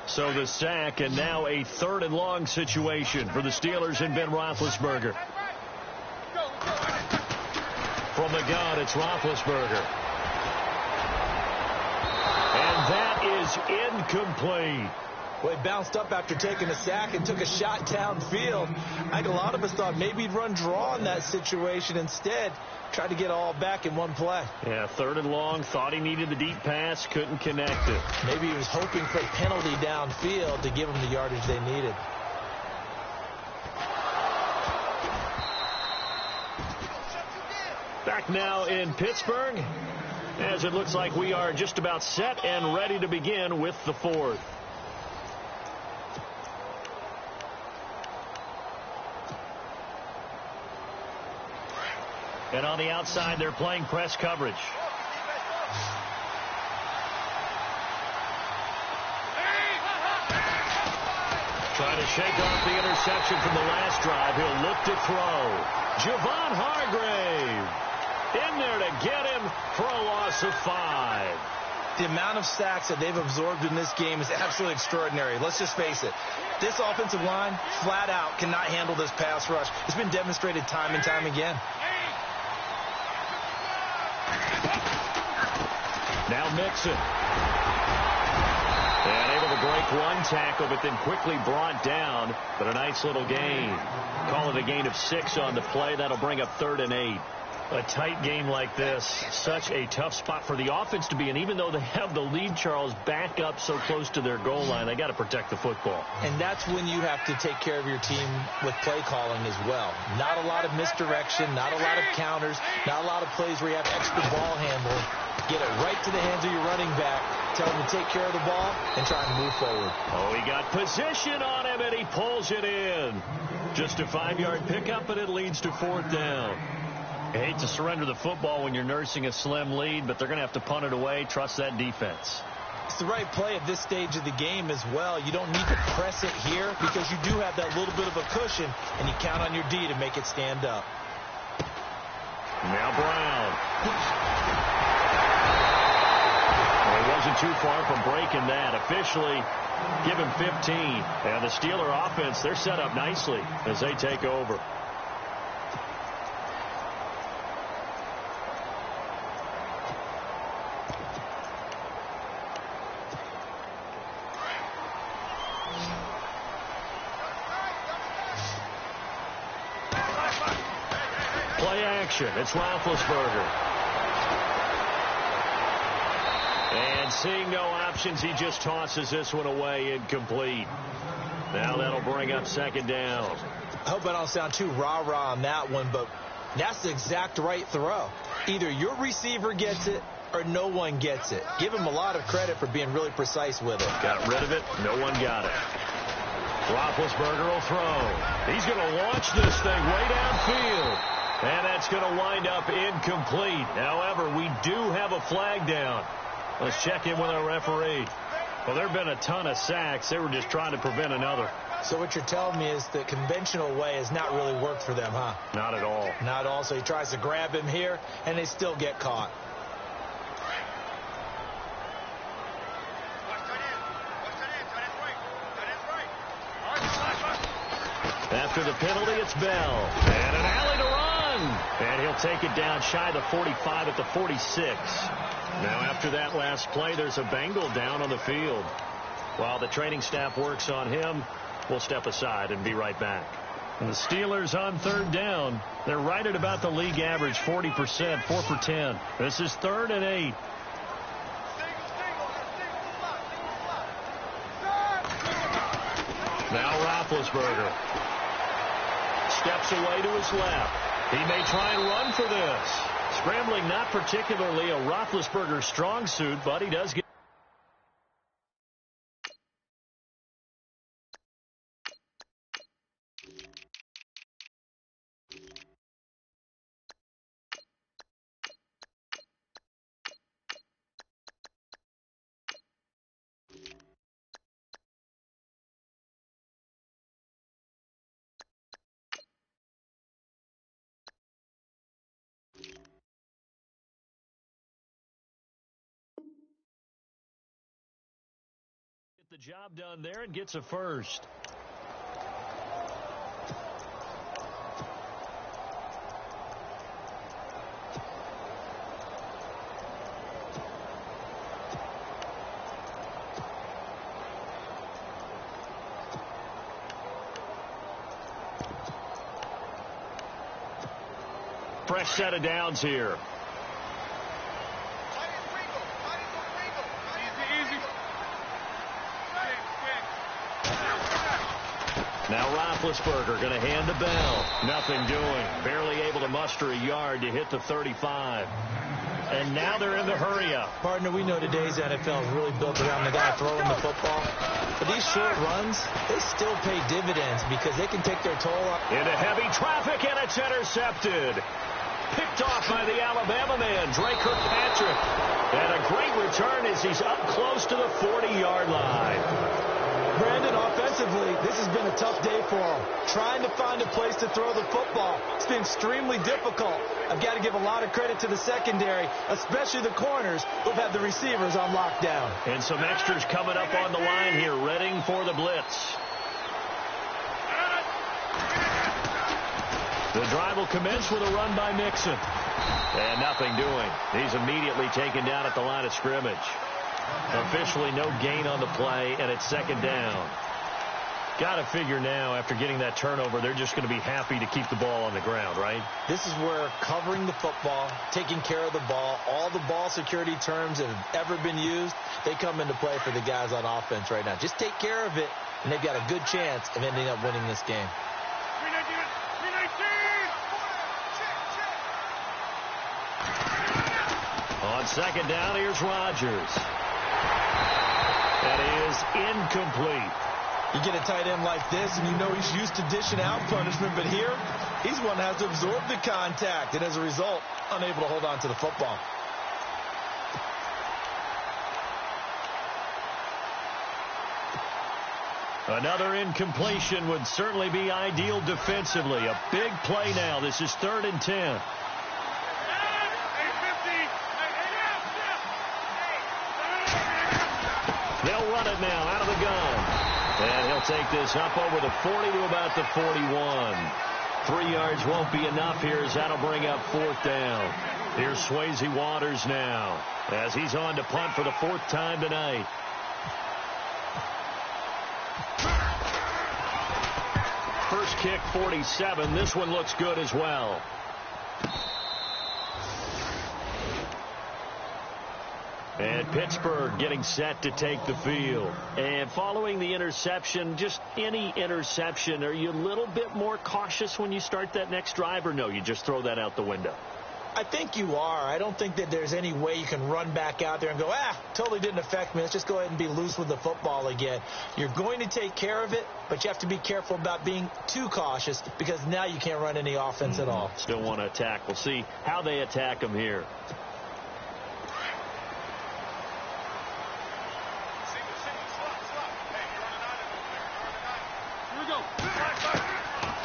So the sack, and now a 3rd and long situation for the Steelers and Ben Roethlisberger. From the gun, it's Roethlisberger. And that is incomplete. Well, he bounced up after taking a sack and took a shot downfield. I think a lot of us thought maybe he'd run draw in that situation. Instead, tried to get all back in one play. Yeah, 3rd and long. Thought he needed the deep pass. Couldn't connect it. Maybe he was hoping for a penalty downfield to give him the yardage they needed. Back now in Pittsburgh, as it looks like we are just about set and ready to begin with the 4th. And on the outside, they're playing press coverage. Trying to shake off the interception from the last drive. He'll look to throw. Javon Hargrave in there to get him for a loss of 5. The amount of sacks that they've absorbed in this game is absolutely extraordinary. Let's just face it. This offensive line, flat out, cannot handle this pass rush. It's been demonstrated time and time again. Now Mixon. And able to break one tackle, but then quickly brought down. But a nice little gain. Call it a gain of 6 on the play. That'll bring up 3rd and 8. A tight game like this, such a tough spot for the offense to be in. Even though they have the lead, Charles, back up so close to their goal line, they got to protect the football. And that's when you have to take care of your team with play calling as well. Not a lot of misdirection, not a lot of counters, not a lot of plays where you have extra ball handling. Get it right to the hands of your running back. Tell him to take care of the ball and try and move forward. Oh, he got position on him, and he pulls it in. Just a 5-yard pickup, and it leads to 4th down. I hate to surrender the football when you're nursing a slim lead, but they're going to have to punt it away. Trust that defense. It's the right play at this stage of the game as well. You don't need to press it here because you do have that little bit of a cushion, and you count on your D to make it stand up. Now Brown. Well, he wasn't too far from breaking that. Officially, give him 15. And the Steeler offense, they're set up nicely as they take over. Play action. It's Roethlisberger. And seeing no options, he just tosses this one away incomplete. Now that'll bring up second down. I hope I don't sound too rah-rah on that one, but that's the exact right throw. Either your receiver gets it or no one gets it. Give him a lot of credit for being really precise with it. Got rid of it. No one got it. Roethlisberger will throw. He's going to launch this thing way downfield. And that's going to wind up incomplete. However, we do have a flag down. Let's check in with our referee. Well, there have been a ton of sacks. They were just trying to prevent another. So what you're telling me is the conventional way has not really worked for them, huh? Not at all. Not at all. So he tries to grab him here, and they still get caught. After the penalty, it's Bell. And an alley to run. And he'll take it down shy of the 45 at the 46. Now, after that last play, there's a Bengal down on the field. While the training staff works on him, we'll step aside and be right back. And the Steelers on third down. They're right at about the league average, 40%, 4 for 10. This is 3rd and 8. Now Roethlisberger steps away to his left. He may try and run for this. Scrambling, not particularly a Roethlisberger strong suit, but he does get. The job done there and gets a first. Fresh set of downs here. Now Roethlisberger going to hand to Bell. Nothing doing. Barely able to muster a yard to hit the 35. And now they're in the hurry-up. Partner, we know today's NFL is really built around the guy throwing the football. But these short runs, they still pay dividends because they can take their toll on. Into heavy traffic, and it's intercepted. Picked off by the Alabama man, Drake Kirkpatrick. And a great return as he's up close to the 40-yard line. Brandon, offensively, this has been a tough day for him. Trying to find a place to throw the football. It's been extremely difficult. I've got to give a lot of credit to the secondary, especially the corners who've had the receivers on lockdown. And some extras coming up on the line here, readying for the blitz. The drive will commence with a run by Mixon. And nothing doing. He's immediately taken down at the line of scrimmage. Officially no gain on the play, and it's second down. Got to figure now, after getting that turnover, they're just going to be happy to keep the ball on the ground, right? This is where covering the football, taking care of the ball, all the ball security terms that have ever been used, they come into play for the guys on offense right now. Just take care of it, and they've got a good chance of ending up winning this game. On second down, here's Rodgers. That is incomplete. You get a tight end like this, and you know he's used to dishing out punishment, but here, he's one that has to absorb the contact, and as a result, unable to hold on to the football. Another incompletion would certainly be ideal defensively. A big play now. This is 3rd and 10. They'll run it now out of the gun. And he'll take this up over the 40 to about the 41. 3 yards won't be enough here as that'll bring up 4th down. Here's Swayze Waters now as he's on to punt for the 4th time tonight. First kick, 47. This one looks good as well. And Pittsburgh getting set to take the field. And following the interception, just any interception, are you a little bit more cautious when you start that next drive, or no, you just throw that out the window? I think you are. I don't think that there's any way you can run back out there and go, totally didn't affect me. Let's just go ahead and be loose with the football again. You're going to take care of it, but you have to be careful about being too cautious because now you can't run any offense at all. Still want to attack. We'll see how they attack them here.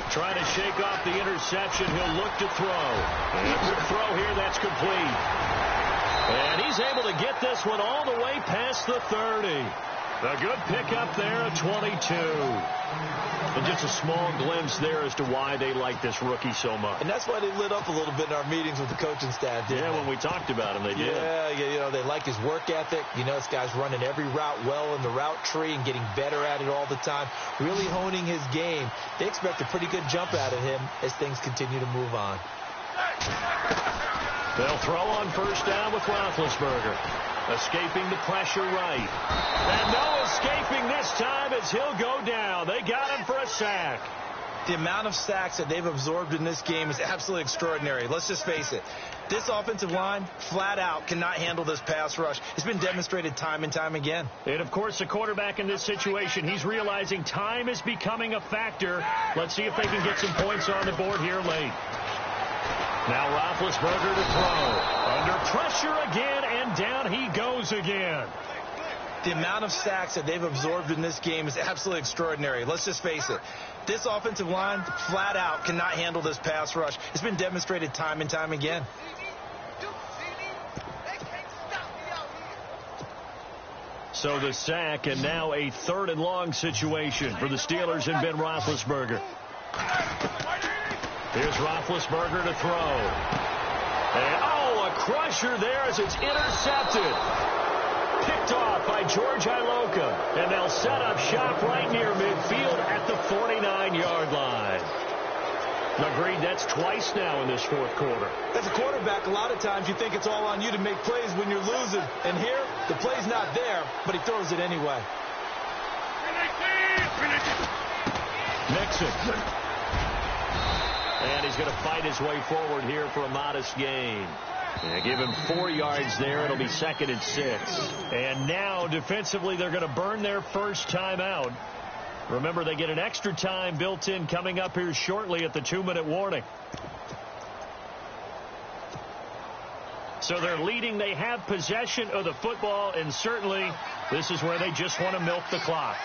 Trying to shake off the interception. He'll look to throw. And a quick throw here. That's complete. And he's able to get this one all the way past the 30. A good pickup there at 22. And just a small glimpse there as to why they like this rookie so much. And that's why they lit up a little bit in our meetings with the coaching staff, didn't they? When we talked about him, they did. Yeah, they like his work ethic. This guy's running every route well in the route tree and getting better at it all the time, really honing his game. They expect a pretty good jump out of him as things continue to move on. They'll throw on first down with Roethlisberger. Escaping the pressure right. And no escaping this time as he'll go down. They got him for a sack. The amount of sacks that they've absorbed in this game is absolutely extraordinary. Let's just face it. This offensive line, flat out, cannot handle this pass rush. It's been demonstrated time and time again. And, of course, the quarterback in this situation, he's realizing time is becoming a factor. Let's see if they can get some points on the board here late. Now Roethlisberger to throw. Under pressure again, and down he goes again. The amount of sacks that they've absorbed in this game is absolutely extraordinary. Let's just face it. This offensive line, flat out, cannot handle this pass rush. It's been demonstrated time and time again. So the sack, and now a 3rd and long situation for the Steelers and Ben Roethlisberger. Here's Roethlisberger to throw. And, a crusher there as it's intercepted. Picked off by George Iloka. And they'll set up shop right near midfield at the 49-yard line. Agreed, that's twice now in this 4th quarter. As a quarterback, a lot of times you think it's all on you to make plays when you're losing. And here, the play's not there, but he throws it anyway. Mixon. And he's going to fight his way forward here for a modest gain. And give him 4 yards there. It'll be 2nd and 6. And now, defensively, they're going to burn their first time out. Remember, they get an extra time built in coming up here shortly at the 2-minute warning. So they're leading. They have possession of the football, and certainly this is where they just want to milk the clock.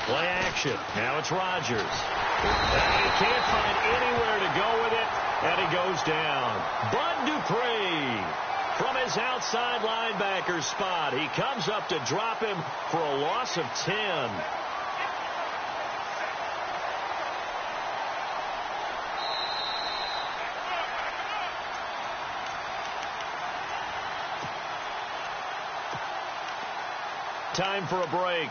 Play action. Now it's Rodgers. And he can't find anywhere to go with it, and he goes down. Bud Dupree from his outside linebacker spot. He comes up to drop him for a loss of 10. Time for a break.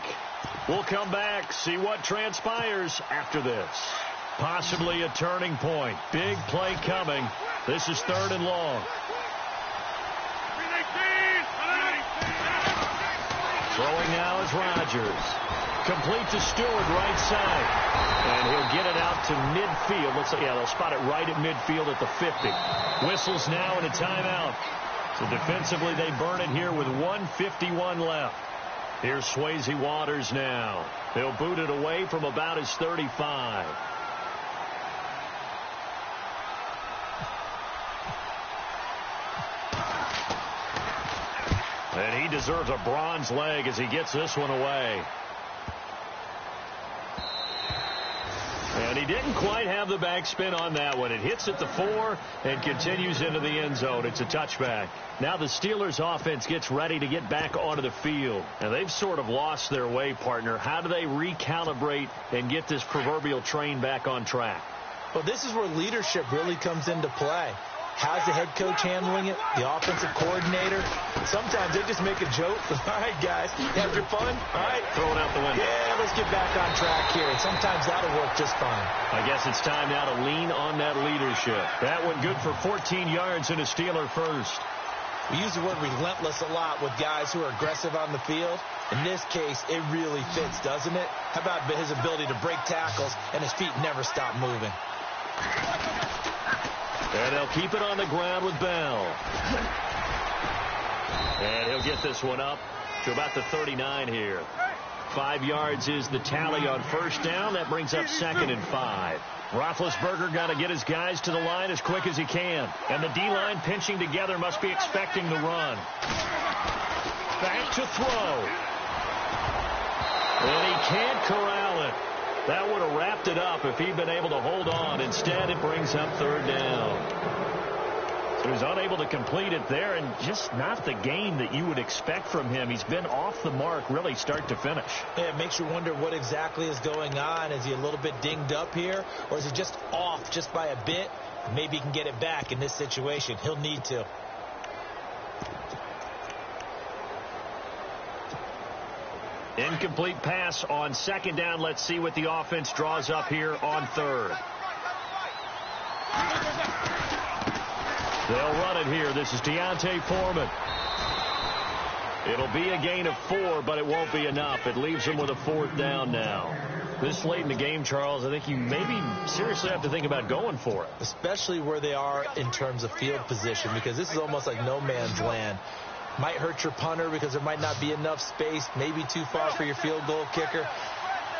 We'll come back, see what transpires after this. Possibly a turning point. Big play coming. This is 3rd and long. Throwing now is Rodgers. Complete to Stewart, right side. And he'll get it out to midfield. Looks like, they'll spot it right at midfield at the 50. Whistles now and a timeout. So defensively, they burn it here with 1:51 left. Here's Swayze Waters now. He'll boot it away from about his 35. And he deserves a bronze leg as he gets this one away. And he didn't quite have the backspin on that one. It hits at the 4 and continues into the end zone. It's a touchback. Now the Steelers offense gets ready to get back onto the field. And they've sort of lost their way, partner. How do they recalibrate and get this proverbial train back on track? Well, this is where leadership really comes into play. How's the head coach handling it? The offensive coordinator? Sometimes they just make a joke. All right, guys, you have your fun? All right. Throw it out the window. Yeah, let's get back on track here. And sometimes that'll work just fine. I guess it's time now to lean on that leadership. That one good for 14 yards and a Steeler first. We use the word relentless a lot with guys who are aggressive on the field. In this case, it really fits, doesn't it? How about his ability to break tackles and his feet never stop moving? And they'll keep it on the ground with Bell. And he'll get this one up to about the 39 here. 5 yards is the tally on first down. That brings up 2nd and 5. Roethlisberger got to get his guys to the line as quick as he can. And the D-line pinching together must be expecting the run. Back to throw. And he can't corral it. That would have wrapped it up if he'd been able to hold on. Instead, it brings up 3rd down. So he's unable to complete it there, and just not the game that you would expect from him. He's been off the mark really start to finish. Yeah, it makes you wonder what exactly is going on. Is he a little bit dinged up here, or is he just off just by a bit? Maybe he can get it back in this situation. He'll need to. Incomplete pass on 2nd down. Let's see what the offense draws up here on 3rd. They'll run it here. This is Deontay Foreman. It'll be a gain of 4, but it won't be enough. It leaves them with a 4th down now. This late in the game, Charles, I think you maybe seriously have to think about going for it. Especially where they are in terms of field position, because this is almost like no man's land. Might hurt your punter because there might not be enough space, maybe too far for your field goal kicker.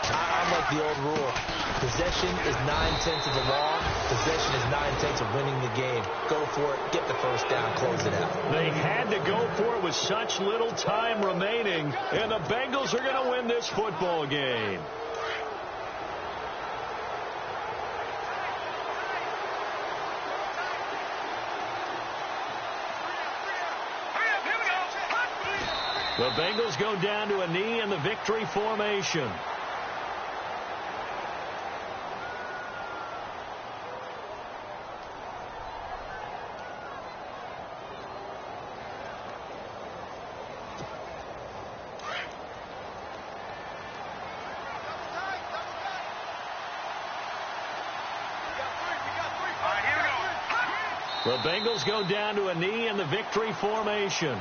I'm like the old rule. Possession is 9/10 of the law. Possession is 9/10 of winning the game. Go for it. Get the first down. Close it out. They had to go for it with such little time remaining, and the Bengals are going to win this football game. The Bengals go down to a knee in the victory formation. The Bengals go down to a knee in the victory formation.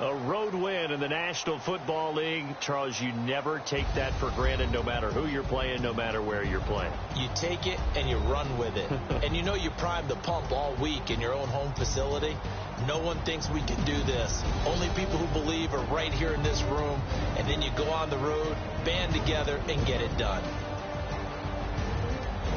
A road win in the National Football League. Charles, you never take that for granted no matter who you're playing, no matter where you're playing. You take it and you run with it. And you know you primed the pump all week in your own home facility. No one thinks we can do this. Only people who believe are right here in this room. And then you go on the road, band together, and get it done.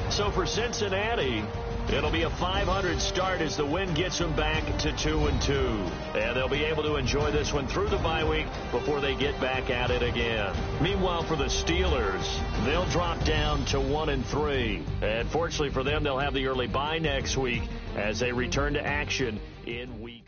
So for Cincinnati, it'll be a 500 start as the win gets them back to 2-2. And they'll be able to enjoy this one through the bye week before they get back at it again. Meanwhile, for the Steelers, they'll drop down to 1-3. And fortunately for them, they'll have the early bye next week as they return to action in week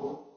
Ball.